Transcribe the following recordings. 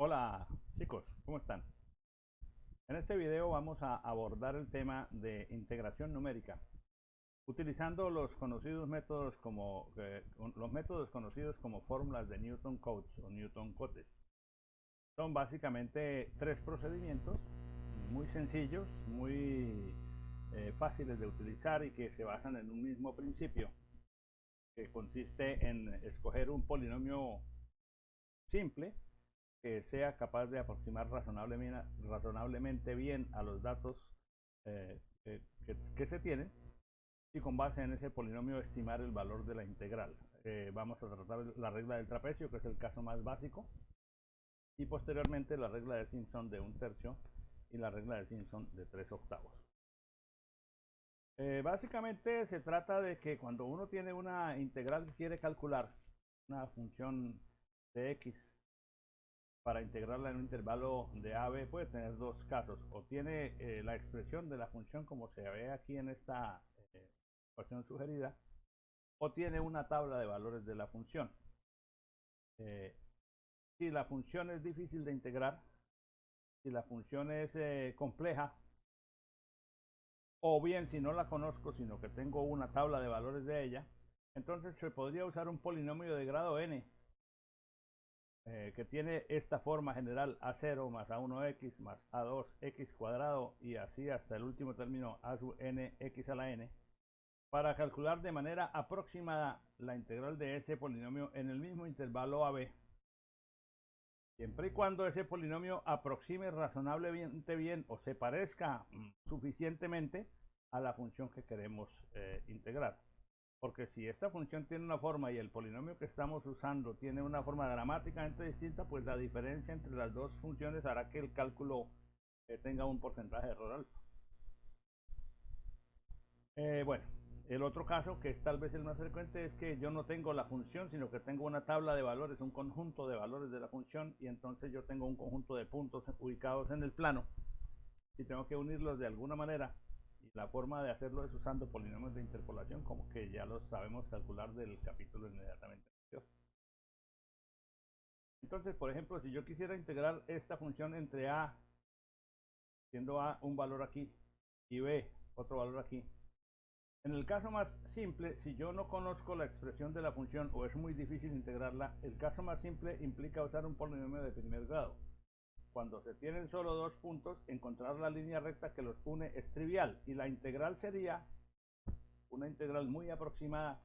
Hola chicos, ¿cómo están? En este video vamos a abordar el tema de integración numérica, utilizando los métodos conocidos como fórmulas de Newton-Cotes o Newton-Cotes. Son básicamente tres procedimientos muy sencillos, muy fáciles de utilizar y que se basan en un mismo principio, que consiste en escoger un polinomio simple que sea capaz de aproximar razonablemente bien a los datos que se tienen, y con base en ese polinomio estimar el valor de la integral. Vamos a tratar la regla del trapecio, que es el caso más básico, y posteriormente la regla de Simpson de 1/3 y la regla de Simpson de 3/8. Básicamente se trata de que cuando uno tiene una integral que quiere calcular, una función de x, para integrarla en un intervalo de a b, puede tener dos casos: o tiene la expresión de la función como se ve aquí en esta ecuación sugerida, o tiene una tabla de valores de la función. Si la función es difícil de integrar, si la función es compleja, o bien si no la conozco sino que tengo una tabla de valores de ella, entonces se podría usar un polinomio de grado n, que tiene esta forma general: a0 más a1x más a2x cuadrado, y así hasta el último término a sub n x a la n, para calcular de manera aproximada la integral de ese polinomio en el mismo intervalo a b, siempre y cuando ese polinomio aproxime razonablemente bien o se parezca suficientemente a la función que queremos integrar. Porque si esta función tiene una forma y el polinomio que estamos usando tiene una forma dramáticamente distinta, pues la diferencia entre las dos funciones hará que el cálculo tenga un porcentaje de error alto. Bueno, el otro caso, que es tal vez el más frecuente, es que yo no tengo la función, sino que tengo una tabla de valores, un conjunto de valores de la función, y entonces yo tengo un conjunto de puntos ubicados en el plano y tengo que unirlos de alguna manera. Y la forma de hacerlo es usando polinomios de interpolación, como que ya los sabemos calcular del capítulo inmediatamente anterior. Entonces, por ejemplo, si yo quisiera integrar esta función entre a, siendo a un valor aquí, y b otro valor aquí, en el caso más simple, si yo no conozco la expresión de la función o es muy difícil integrarla, el caso más simple implica usar un polinomio de primer grado. Cuando se tienen solo dos puntos, encontrar la línea recta que los une es trivial, y la integral sería una integral muy aproximada,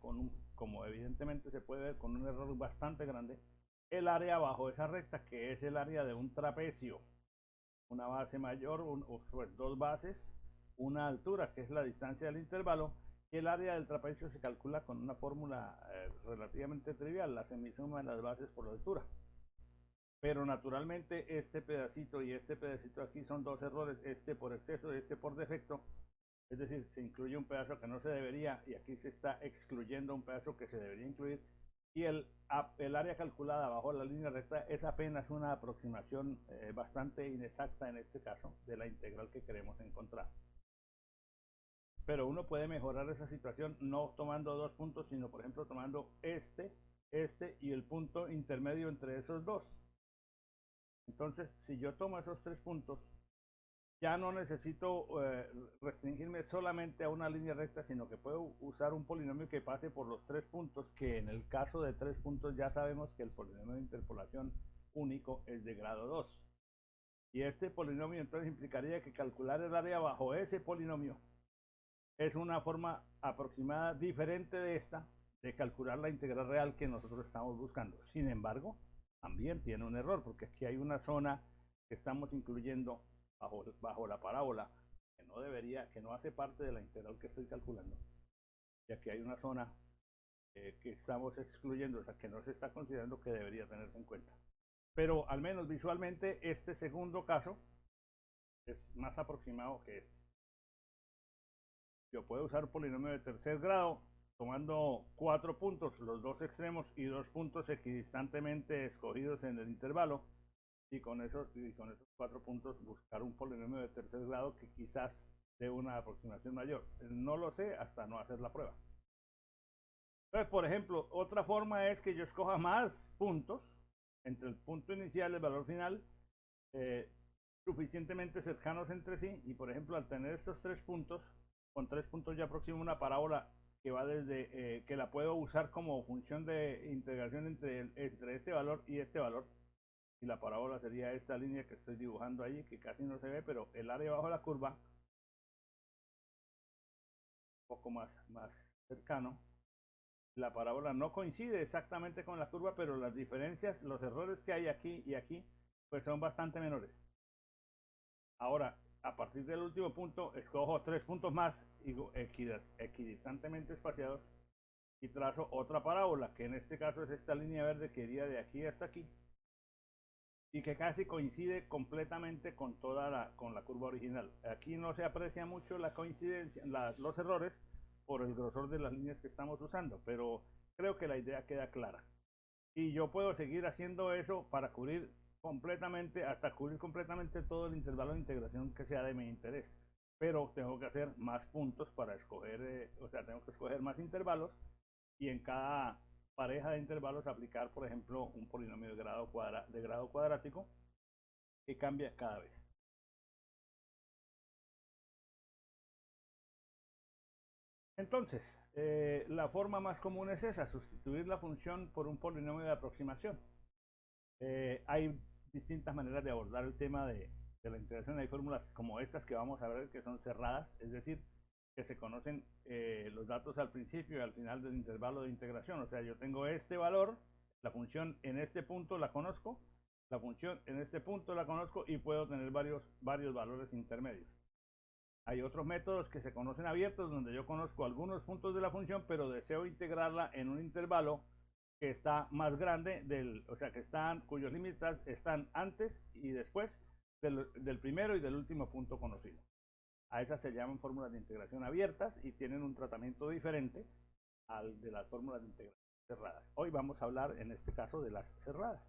como evidentemente se puede ver, con un error bastante grande, el área bajo esa recta, que es el área de un trapecio: una base mayor, pues dos bases, una altura, que es la distancia del intervalo, y el área del trapecio se calcula con una fórmula relativamente trivial: la semisuma de las bases por la altura. Pero naturalmente este pedacito y este pedacito aquí son dos errores: este por exceso y este por defecto. Es decir, se incluye un pedazo que no se debería, y aquí se está excluyendo un pedazo que se debería incluir, y el área calculada bajo la línea recta es apenas una aproximación bastante inexacta en este caso de la integral que queremos encontrar. Pero uno puede mejorar esa situación no tomando dos puntos, sino por ejemplo tomando este y el punto intermedio entre esos dos. Entonces, si yo tomo esos tres puntos, ya no necesito restringirme solamente a una línea recta, sino que puedo usar un polinomio que pase por los tres puntos, que en el caso de tres puntos ya sabemos que el polinomio de interpolación único es de grado 2. Y este polinomio entonces implicaría que calcular el área bajo ese polinomio es una forma aproximada diferente de esta, de calcular la integral real que nosotros estamos buscando. Sin embargo, también tiene un error, porque aquí hay una zona que estamos incluyendo bajo la parábola que no hace parte de la integral que estoy calculando. Y aquí hay una zona que estamos excluyendo, o sea, que no se está considerando, que debería tenerse en cuenta. Pero al menos visualmente este segundo caso es más aproximado que este. Yo puedo usar un polinomio de tercer grado tomando cuatro puntos, los dos extremos, y dos puntos equidistantemente escogidos en el intervalo, y con esos cuatro puntos buscar un polinomio de tercer grado que quizás dé una aproximación mayor. No lo sé hasta no hacer la prueba. Entonces, por ejemplo, otra forma es que yo escoja más puntos entre el punto inicial y el valor final suficientemente cercanos entre sí, y por ejemplo al tener estos tres puntos, con 3 puntos ya aproximo una parábola que va desde, que la puedo usar como función de integración entre este valor y este valor, y la parábola sería esta línea que estoy dibujando ahí, que casi no se ve, pero el área bajo la curva, un poco más cercano. La parábola no coincide exactamente con la curva, pero las diferencias, los errores que hay aquí y aquí, pues son bastante menores. Ahora, a partir del último punto, escojo 3 puntos más, equidistantemente espaciados, y trazo otra parábola, que en este caso es esta línea verde que iría de aquí hasta aquí, y que casi coincide completamente con con la curva original. Aquí no se aprecia mucho la coincidencia, los errores, por el grosor de las líneas que estamos usando, pero creo que la idea queda clara. Y yo puedo seguir haciendo eso para cubrir completamente, hasta cubrir completamente todo el intervalo de integración que sea de mi interés. Pero tengo que hacer más puntos para escoger, o sea, tengo que escoger más intervalos, y en cada pareja de intervalos aplicar, por ejemplo, un polinomio de grado cuadrático que cambia cada vez. Entonces, la forma más común es esa, sustituir la función por un polinomio de aproximación. Hay distintas maneras de abordar el tema de la integración. Hay fórmulas como estas que vamos a ver que son cerradas, es decir, que se conocen los datos al principio y al final del intervalo de integración. O sea, yo tengo este valor, la función en este punto la conozco, la función en este punto la conozco, y puedo tener varios valores intermedios. Hay otros métodos que se conocen abiertos, donde yo conozco algunos puntos de la función, pero deseo integrarla en un intervalo que está más grande o sea, cuyos límites están antes y después del primero y del último punto conocido. A esas se llaman fórmulas de integración abiertas y tienen un tratamiento diferente al de las fórmulas de integración cerradas. Hoy vamos a hablar en este caso de las cerradas.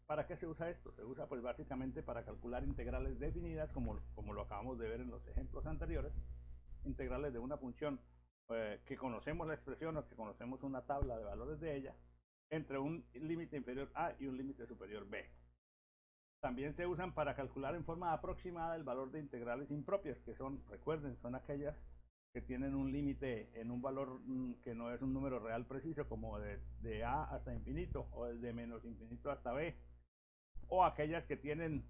¿Para qué se usa esto? Se usa pues básicamente para calcular integrales definidas, como lo acabamos de ver en los ejemplos anteriores, integrales de una función que conocemos la expresión o que conocemos una tabla de valores de ella, entre un límite inferior A y un límite superior B. También se usan para calcular en forma aproximada el valor de integrales impropias, que son, recuerden, son aquellas que tienen un límite en un valor que no es un número real preciso, como de A hasta infinito, o de menos infinito hasta B, o aquellas que tienen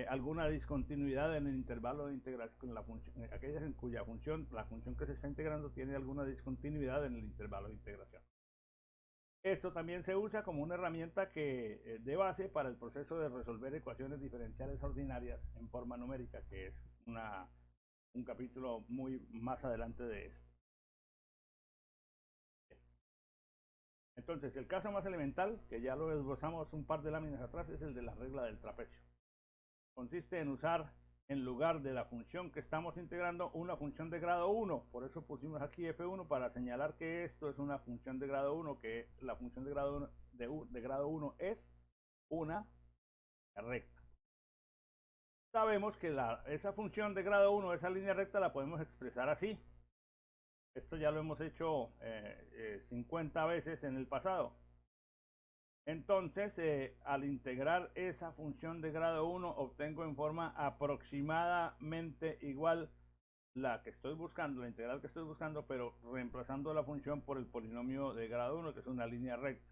alguna discontinuidad en el intervalo de integración con la función, aquellas en cuya la función que se está integrando tiene alguna discontinuidad en el intervalo de integración. Esto también se usa como una herramienta de base para el proceso de resolver ecuaciones diferenciales ordinarias en forma numérica, que es un capítulo muy más adelante de este. Entonces, el caso más elemental, que ya lo esbozamos un par de láminas atrás, es el de la regla del trapecio. Consiste en usar, en lugar de la función que estamos integrando, una función de grado 1. Por eso pusimos aquí f1 para señalar que esto es una función de grado 1, que la función de grado 1, de grado 1 es una recta. Sabemos que esa función de grado 1, esa línea recta, la podemos expresar así. Esto ya lo hemos hecho 50 veces en el pasado. Entonces, al integrar esa función de grado 1, obtengo en forma aproximadamente igual la que estoy buscando, la integral que estoy buscando, pero reemplazando la función por el polinomio de grado 1, que es una línea recta.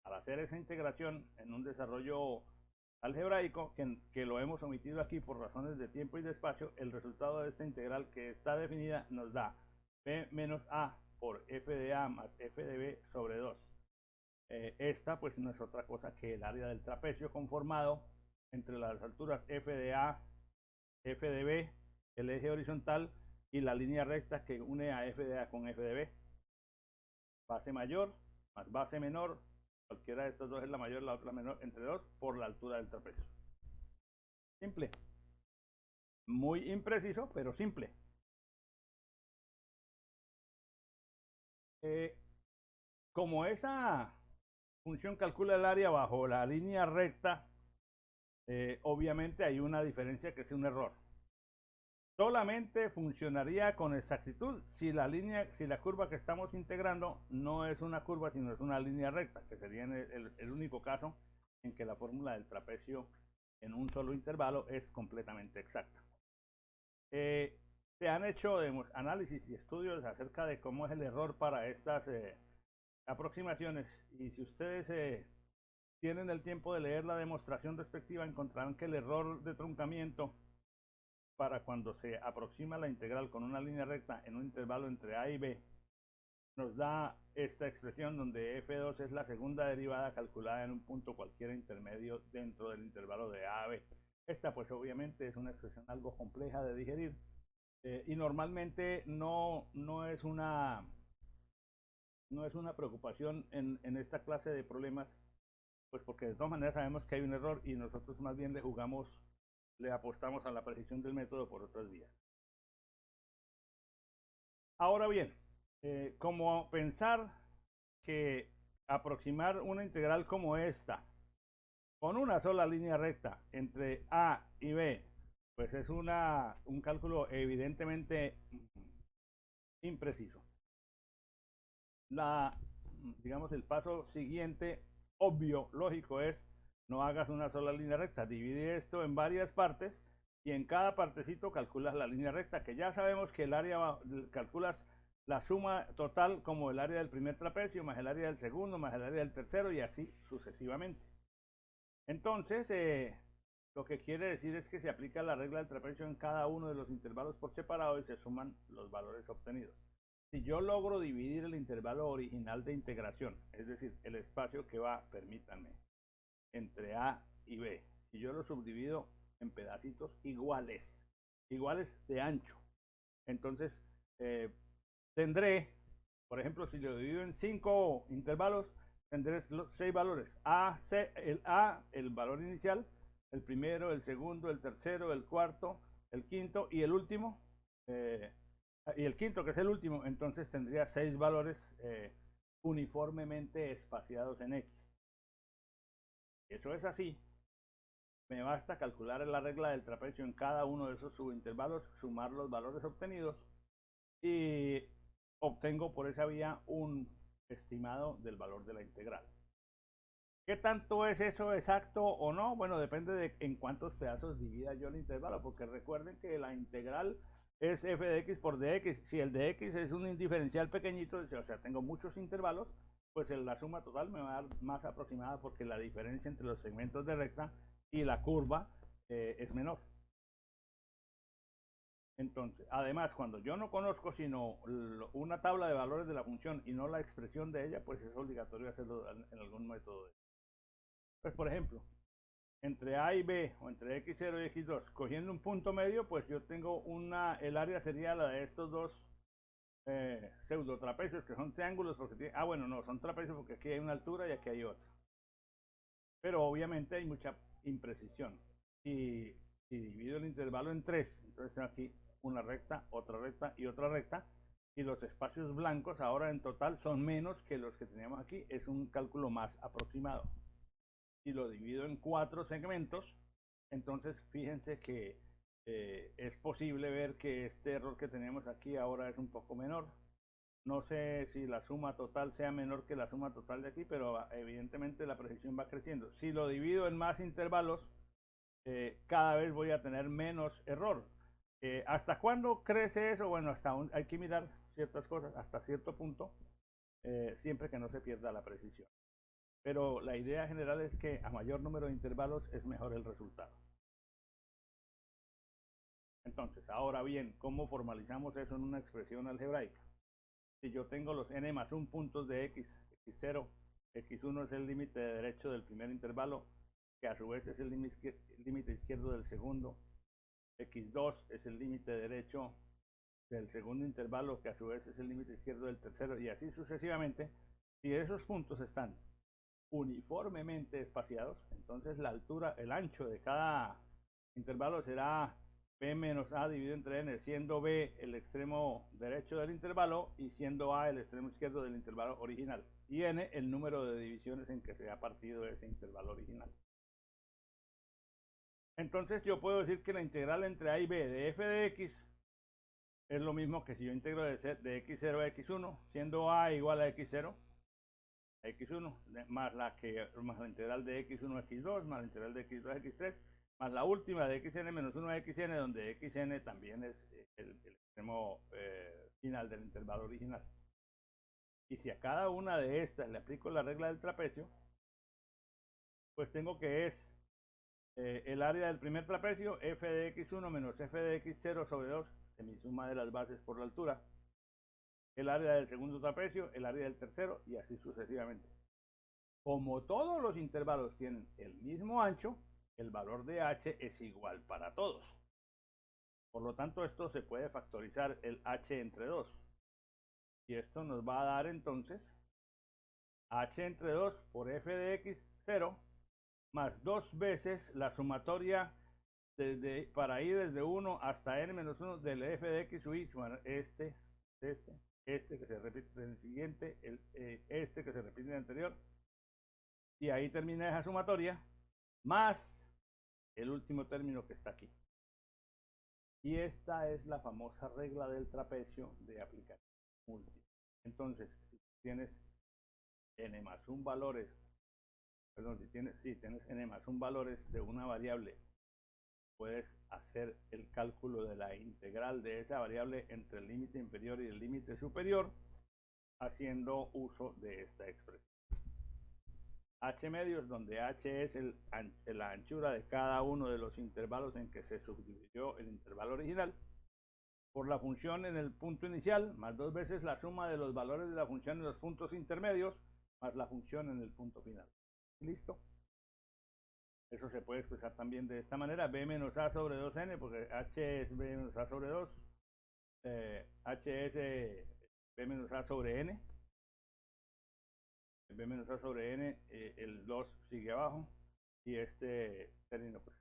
Al hacer esa integración en un desarrollo algebraico, que lo hemos omitido aquí por razones de tiempo y de espacio, el resultado de esta integral que está definida nos da b menos a por f de a más f de b sobre 2. Esta pues no es otra cosa que el área del trapecio conformado entre las alturas f de a, f de b, el eje horizontal, y la línea recta que une a f de a con f de b. Base mayor más base menor, cualquiera de estas dos es la mayor, la otra la menor, entre 2 por la altura del trapecio. Simple. Muy impreciso, pero simple. Como esa función calcula el área bajo la línea recta, obviamente hay una diferencia que es un error. solamente funcionaría con exactitud si la curva que estamos integrando no es una curva, sino es una línea recta, que sería el único caso en que la fórmula del trapecio en un solo intervalo es completamente exacta. Se han hecho análisis y estudios acerca de cómo es el error para estas aproximaciones, y si ustedes tienen el tiempo de leer la demostración respectiva, encontrarán que el error de truncamiento para cuando se aproxima la integral con una línea recta en un intervalo entre a y b nos da esta expresión donde f2 es la segunda derivada calculada en un punto cualquiera intermedio dentro del intervalo de a a b. Esta pues obviamente es una expresión algo compleja de digerir, y normalmente no es una preocupación en esta clase de problemas, pues porque de todas maneras sabemos que hay un error y nosotros más bien le apostamos a la precisión del método por otras vías. Ahora bien, como pensar que aproximar una integral como esta con una sola línea recta entre a y b, pues es un cálculo evidentemente impreciso. Digamos, el paso siguiente, obvio, lógico, es no hagas una sola línea recta, divide esto en varias partes y en cada partecito calculas la línea recta, que ya sabemos que el área calculas la suma total como el área del primer trapecio más el área del segundo más el área del tercero y así sucesivamente. Entonces, lo que quiere decir es que se aplica la regla del trapecio en cada uno de los intervalos por separado y se suman los valores obtenidos. Si yo logro dividir el intervalo original de integración, es decir, el espacio que va, permítanme, entre A y B, si yo lo subdivido en pedacitos iguales de ancho, entonces tendré, por ejemplo, si lo divido en 5 intervalos, tendré 6 valores. El valor inicial, el primero, el segundo, el tercero, el cuarto, el quinto y el último. Y el quinto, que es el último, entonces tendría 6 valores uniformemente espaciados en X. Eso es así. Me basta calcular la regla del trapecio en cada uno de esos subintervalos, sumar los valores obtenidos y obtengo por esa vía un estimado del valor de la integral. ¿Qué tanto es eso exacto o no? Bueno, depende de en cuántos pedazos divida yo el intervalo, porque recuerden que la integral es f de x por dx. Si el de x es un indiferencial pequeñito, o sea, tengo muchos intervalos, pues la suma total me va a dar más aproximada porque la diferencia entre los segmentos de recta y la curva es menor. Entonces, además, cuando yo no conozco sino una tabla de valores de la función y no la expresión de ella, pues es obligatorio hacerlo en algún método. Pues, por ejemplo, entre A y B o entre x0 y x2, cogiendo un punto medio, pues yo tengo el área sería la de estos dos pseudo trapecios, que son triángulos, porque bueno, no, son trapecios porque aquí hay una altura y aquí hay otra. Pero obviamente hay mucha imprecisión. Si divido el intervalo en 3, entonces tengo aquí una recta, otra recta y otra recta, y los espacios blancos ahora en total son menos que los que teníamos aquí. Es un cálculo más aproximado. Si lo divido en 4 segmentos, entonces fíjense que es posible ver que este error que tenemos aquí ahora es un poco menor. No sé si la suma total sea menor que la suma total de aquí, pero evidentemente la precisión va creciendo. Si lo divido en más intervalos, cada vez voy a tener menos error. ¿Hasta cuándo crece eso? Bueno, hay que mirar ciertas cosas hasta cierto punto, siempre que no se pierda la precisión. Pero la idea general es que a mayor número de intervalos es mejor el resultado. Entonces, ahora bien, ¿cómo formalizamos eso en una expresión algebraica? Si yo tengo los n más 1 puntos de x, x0, x1 es el límite derecho del primer intervalo, que a su vez es el límite izquierdo del segundo, x2 es el límite derecho del segundo intervalo, que a su vez es el límite izquierdo del tercero, y así sucesivamente. Si esos puntos están uniformemente espaciados, entonces la altura, el ancho de cada intervalo será b menos a dividido entre n, siendo b el extremo derecho del intervalo y siendo a el extremo izquierdo del intervalo original, y n el número de divisiones en que se ha partido ese intervalo original. Entonces yo puedo decir que la integral entre a y b de f de x es lo mismo que si yo integro de x0 a x1, siendo a igual a x0 a x1, más la integral de x1 a x2, más la integral de x2 a x3, más la última de xn menos 1 a xn, donde xn también es el extremo final del intervalo original. Y si a cada una de estas le aplico la regla del trapecio, pues tengo que es el área del primer trapecio, f de x1 menos f de x0 sobre 2, semisuma de las bases por la altura. El área del segundo trapecio, el área del tercero y así sucesivamente. Como todos los intervalos tienen el mismo ancho, el valor de h es igual para todos. Por lo tanto, esto se puede factorizar el h entre 2. Y esto nos va a dar entonces h entre 2 por f de x0 más 2 veces la sumatoria para ir desde 1 hasta n menos 1 del f de x u y, este que se repite en el siguiente, este que se repite en el anterior, y ahí termina esa sumatoria, más el último término que está aquí. Y esta es la famosa regla del trapecio de aplicación múltiple. Entonces, si tienes n más 1 valores, perdón, si tienes n más 1 valores de una variable, puedes hacer el cálculo de la integral de esa variable entre el límite inferior y el límite superior, haciendo uso de esta expresión. H medios, donde h es la anchura de cada uno de los intervalos en que se subdividió el intervalo original, por la función en el punto inicial, más 2 veces la suma de los valores de la función en los puntos intermedios, más la función en el punto final. ¿Listo? Eso se puede expresar también de esta manera, b menos a sobre 2n, porque h es b menos a sobre 2, h es b menos a sobre n, b menos a sobre n, el 2 sigue abajo, y este término pues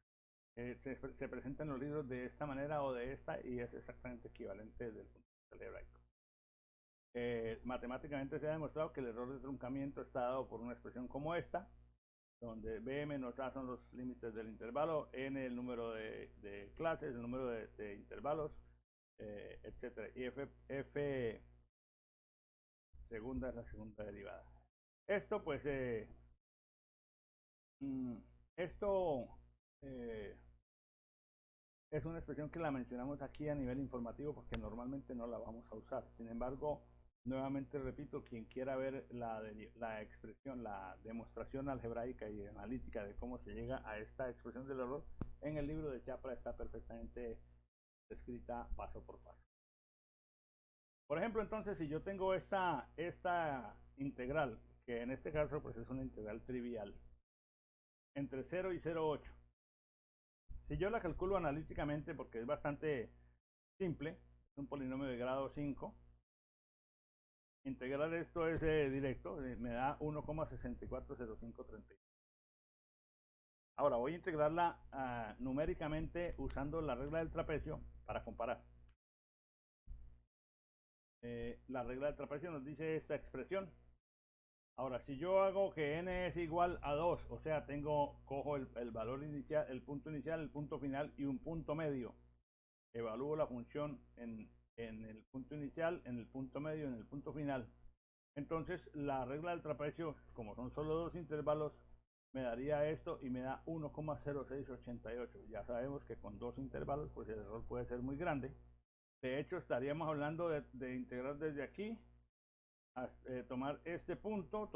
se presenta en los libros de esta manera o de esta, y es exactamente equivalente desde el punto de vista algebraico. Matemáticamente se ha demostrado que el error de truncamiento está dado por una expresión como esta, donde b menos a son los límites del intervalo, n el número de clases, el número de intervalos, etc. Y f segunda es la segunda derivada. Esto pues esto es una expresión que la mencionamos aquí a nivel informativo porque normalmente no la vamos a usar. Sin embargo, nuevamente repito, quien quiera ver la expresión, la demostración algebraica y analítica de cómo se llega a esta expresión del error, en el libro de Chapra está perfectamente descrita paso por paso. Por ejemplo, entonces, si yo tengo esta integral, que en este caso pues es una integral trivial, entre 0 y 0,8. Si yo la calculo analíticamente, porque es bastante simple, es un polinomio de grado 5, integrar esto es directo, me da 1,640530. Ahora voy a integrarla numéricamente usando la regla del trapecio para comparar. La regla del trapecio nos dice esta expresión. Ahora, si yo hago que n es igual a 2, o sea, cojo el valor inicial, el punto inicial, el punto final y un punto medio, evalúo la función en el punto inicial, en el punto medio, en el punto final. Entonces, la regla del trapecio, como son solo dos intervalos, me daría esto y me da 1,0688. Ya sabemos que con dos intervalos, pues el error puede ser muy grande. De hecho, estaríamos hablando de integrar desde aquí, tomar este punto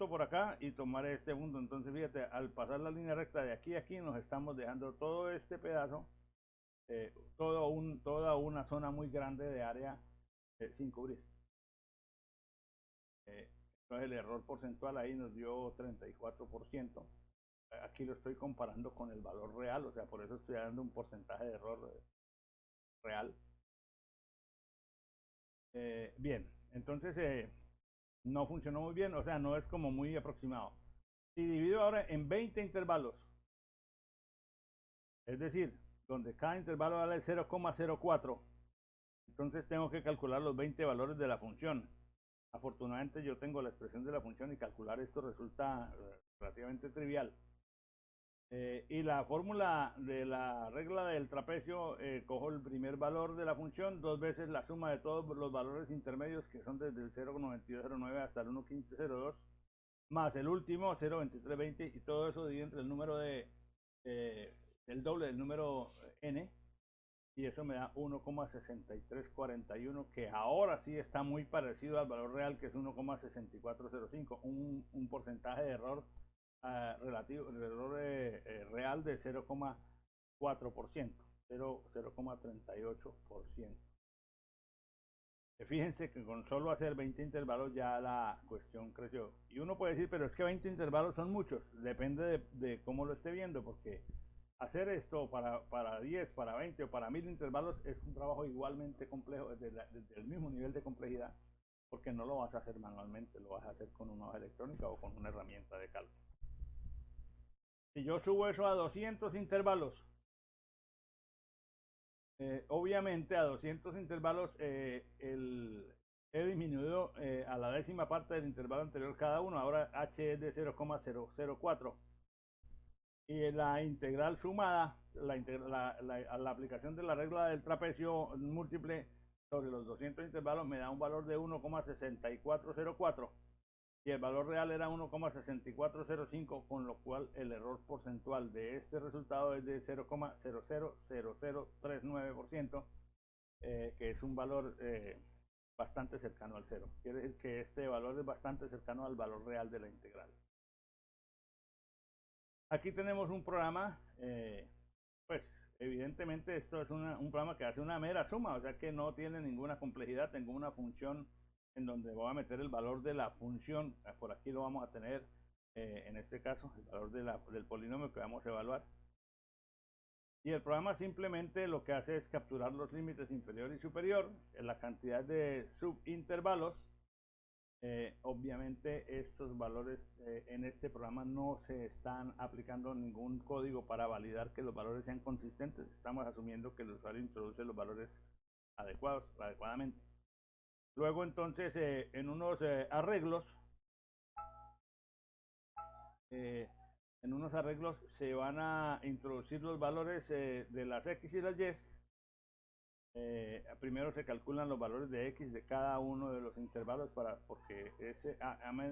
por acá y tomar este punto. Entonces, fíjate, al pasar la línea recta de aquí a aquí, nos estamos dejando todo este pedazo, toda una zona muy grande de área sin cubrir. Entonces el error porcentual ahí nos dio 34%. Aquí lo estoy comparando con el valor real, o sea, por eso estoy dando un porcentaje de error real. Bien, entonces no funcionó muy bien, o sea, no es como muy aproximado. Si divido ahora en 20 intervalos, es decir, donde cada intervalo vale 0,04, entonces tengo que calcular los 20 valores de la función. Afortunadamente yo tengo la expresión de la función y calcular esto resulta relativamente trivial. Y la fórmula de la regla del trapecio, cojo el primer valor de la función, dos veces la suma de todos los valores intermedios que son desde el 0,9209 hasta el 1,1502, más el último 0,2320 y todo eso divide entre el número el doble del número n y eso me da 1,6341 que ahora sí está muy parecido al valor real que es 1,6405, un porcentaje de error relativo, el error real de 0,4%, 0,38%. Fíjense que con solo hacer 20 intervalos ya la cuestión creció. Y uno puede decir, pero es que 20 intervalos son muchos. Depende de cómo lo esté viendo, porque hacer esto para 10, para 20 o para 1000 intervalos es un trabajo igualmente complejo, desde el mismo nivel de complejidad, porque no lo vas a hacer manualmente, lo vas a hacer con una hoja electrónica o con una herramienta de cálculo. Si yo subo eso a 200 intervalos, obviamente a 200 intervalos he disminuido a la décima parte del intervalo anterior cada uno. Ahora h es de 0,004. Y la integral sumada, la aplicación de la regla del trapecio múltiple sobre los 200 intervalos me da un valor de 1,6404. Y el valor real era 1,6405, con lo cual el error porcentual de este resultado es de 0,000039%, que es un valor bastante cercano al cero. Quiere decir que este valor es bastante cercano al valor real de la integral. Aquí tenemos un programa, pues evidentemente esto es un programa que hace una mera suma, o sea que no tiene ninguna complejidad. Tengo una función en donde voy a meter el valor de la función, por aquí lo vamos a tener, en este caso, el valor del polinomio que vamos a evaluar. Y el programa simplemente lo que hace es capturar los límites inferior y superior, la cantidad de subintervalos. Obviamente estos valores en este programa no se están aplicando ningún código para validar que los valores sean consistentes. Estamos asumiendo que el usuario introduce los valores adecuadamente. Luego entonces en unos arreglos se van a introducir los valores de las x y las y. Primero se calculan los valores de x de cada uno de los intervalos porque ese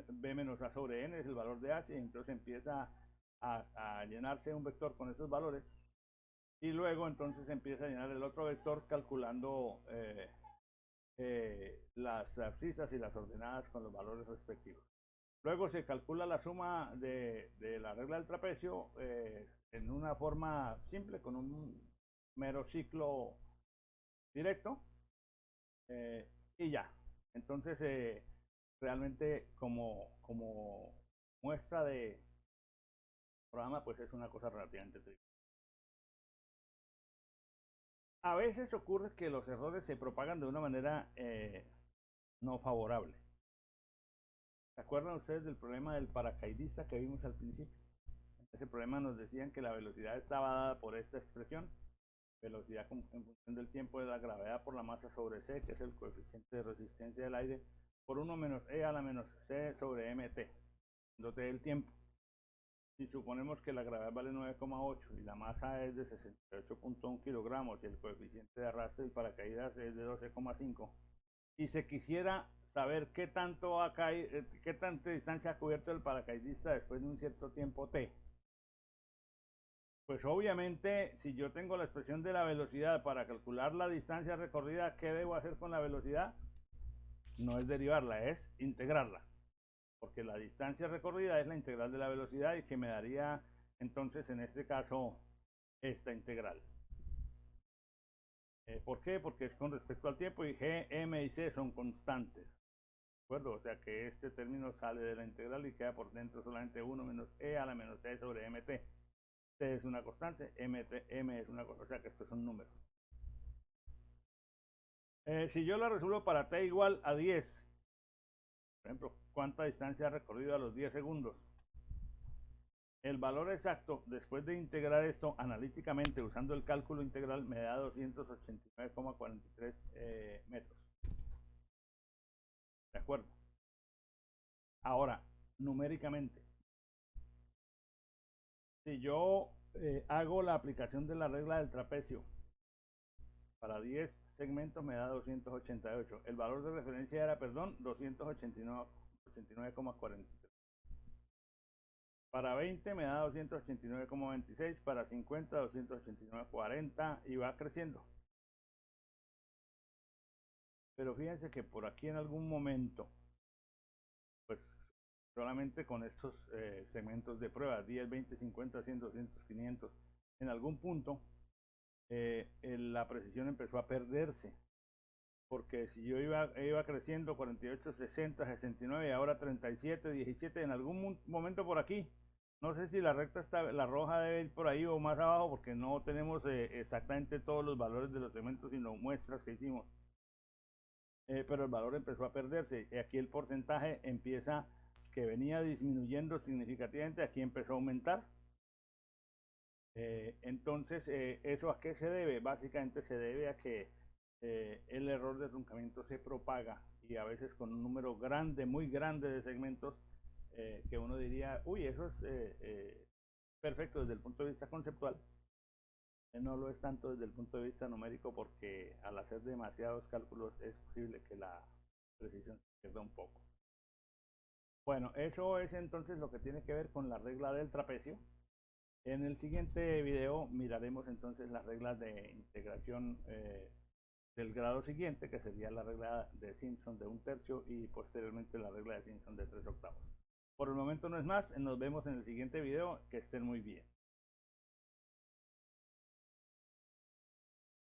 b menos a sobre n es el valor de h, y entonces empieza a llenarse un vector con esos valores y luego entonces empieza a llenar el otro vector calculando las abscisas y las ordenadas con los valores respectivos. Luego se calcula la suma de la regla del trapecio en una forma simple con un mero ciclo directo y ya. Entonces realmente como muestra de programa pues es una cosa relativamente trivial. A veces ocurre que los errores se propagan de una manera no favorable. ¿Se acuerdan ustedes del problema del paracaidista que vimos al principio? Ese problema nos decían que la velocidad estaba dada por esta expresión, velocidad en función del tiempo de la gravedad por la masa sobre c, que es el coeficiente de resistencia del aire, por 1 menos e a la menos c sobre mt, donde el tiempo. Si suponemos que la gravedad vale 9,8 y la masa es de 68,1 kilogramos y el coeficiente de arrastre del paracaídas es de 12,5, y se quisiera saber qué tanta distancia ha cubierto el paracaidista después de un cierto tiempo t, pues obviamente si yo tengo la expresión de la velocidad para calcular la distancia recorrida, ¿qué debo hacer con la velocidad? No es derivarla, es integrarla, porque la distancia recorrida es la integral de la velocidad y que me daría entonces en este caso esta integral. ¿Por qué? Porque es con respecto al tiempo y g, m y c son constantes. ¿De acuerdo? O sea que este término sale de la integral y queda por dentro solamente 1 menos e a la menos c sobre mt. C es una constante, m es una constante, o sea que estos son números. Si yo la resuelvo para t igual a 10, por ejemplo, ¿cuánta distancia ha recorrido a los 10 segundos? El valor exacto, después de integrar esto analíticamente usando el cálculo integral, me da 289,43 metros. ¿De acuerdo? Ahora, numéricamente, Si yo hago la aplicación de la regla del trapecio para 10 segmentos me da 288. El valor de referencia era, perdón, 289,43. Para 20 me da 289,26. Para 50, 289,40 y va creciendo. Pero fíjense que por aquí en algún momento, pues solamente con estos segmentos de prueba, 10, 20, 50, 100, 200, 500, en algún punto la precisión empezó a perderse. Porque si yo iba creciendo 48, 60, 69 y ahora 37, 17, en algún momento por aquí, no sé si la recta está, la roja debe ir por ahí o más abajo porque no tenemos exactamente todos los valores de los segmentos sino muestras que hicimos. Pero el valor empezó a perderse. Y aquí el porcentaje empieza, que venía disminuyendo significativamente, aquí empezó a aumentar. Entonces, ¿eso a qué se debe? Básicamente se debe a que el error de truncamiento se propaga y a veces con un número grande, muy grande de segmentos, que uno diría, uy, eso es perfecto desde el punto de vista conceptual. No lo es tanto desde el punto de vista numérico porque al hacer demasiados cálculos es posible que la precisión se pierda un poco. Bueno, eso es entonces lo que tiene que ver con la regla del trapecio. En el siguiente video miraremos entonces las reglas de integración del grado siguiente, que sería la regla de Simpson de 1/3 y posteriormente la regla de Simpson de 3/8. Por el momento no es más, nos vemos en el siguiente video, que estén muy bien.